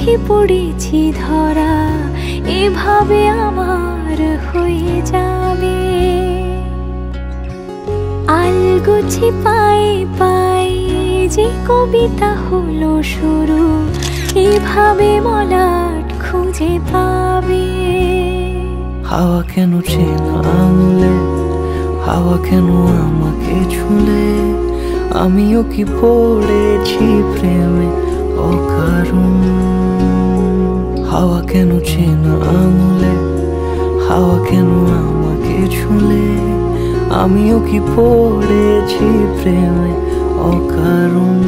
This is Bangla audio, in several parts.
চোখে পড়েছি ধরা, এভাবে আমার হয়ে যাবে। আলগোছে পায়ে পায়ে যে কবিতা হলো শুরু, এভাবে মলাট খুঁজে পাবে। হাওয়া কেন চেনা আঙুলে, হাওয়া কেন আমাকে ছুলে, আমিও কি পড়েছি প্রেমে অকারণ। হাওয়া কেন চেনা আঙুলে, হাওয়া কেন আমাকে ছুলে, আমিও কি পড়েছি প্রেমে অকারণ।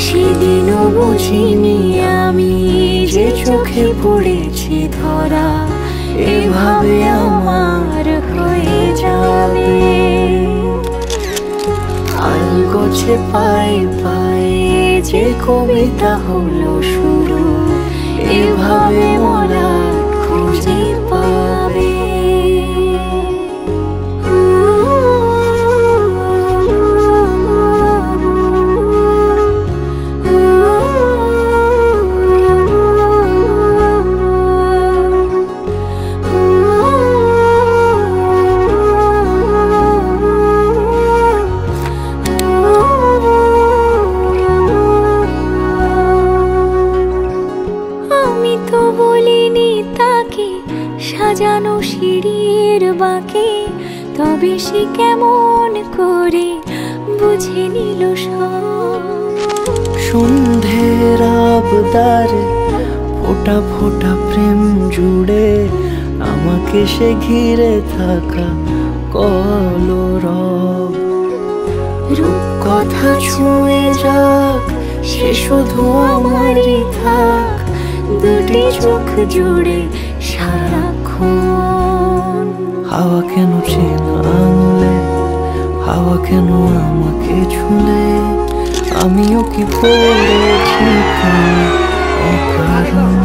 সেদিনও বুঝিনি আমি যে চোখে পড়েছি ধরা, এভাবে আমার হয়ে যাবে। আলগোছে পায়ে পায়ে যে কবিতা হলো শুরু, এভাবে মলাট খুঁজে পাবে। বলিনি তাকে সাজানো সিঁড়ির বাঁকে, তবে সে কেমন করে বুঝে নিল সব। সন্ধ্যের আবদারে ফোটা ফোটা প্রেম জুড়ে, আমাকে সে ঘিরে থাকা কলরব। রূপকথা ছুঁয়ে যাক, সে শুধু আমারই থাক, দুটি চোখ জুড়ে সারাক্ষণ। হাওয়া কেন চেনা আঙুলে, হাওয়া কেন আমাকে ছুলে, আমিও কি পড়েছি প্রেমে অকারণ।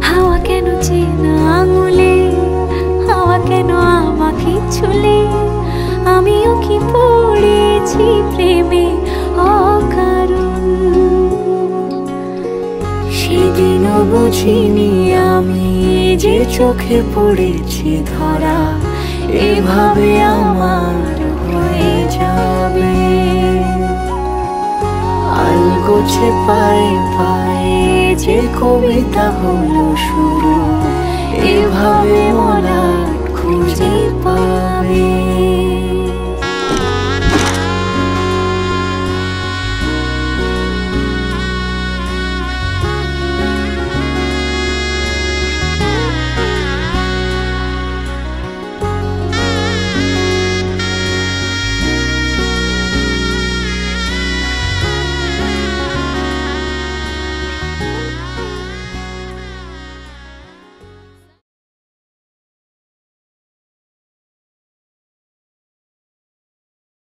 হাওয়া কেন চেনা আঙুলে, হাওয়া কেন আমাকে ছুলে, আমিও কি পড়েছি প্রেমে অকারণ। সেদিনও বুঝিনি আমি যে চোখে পড়েছি ধরা, এভাবে আমার হয়ে যাবে। আলগোছে পায়ে পায়ে যে কবিতা হলো শুরু, এভাবে মলা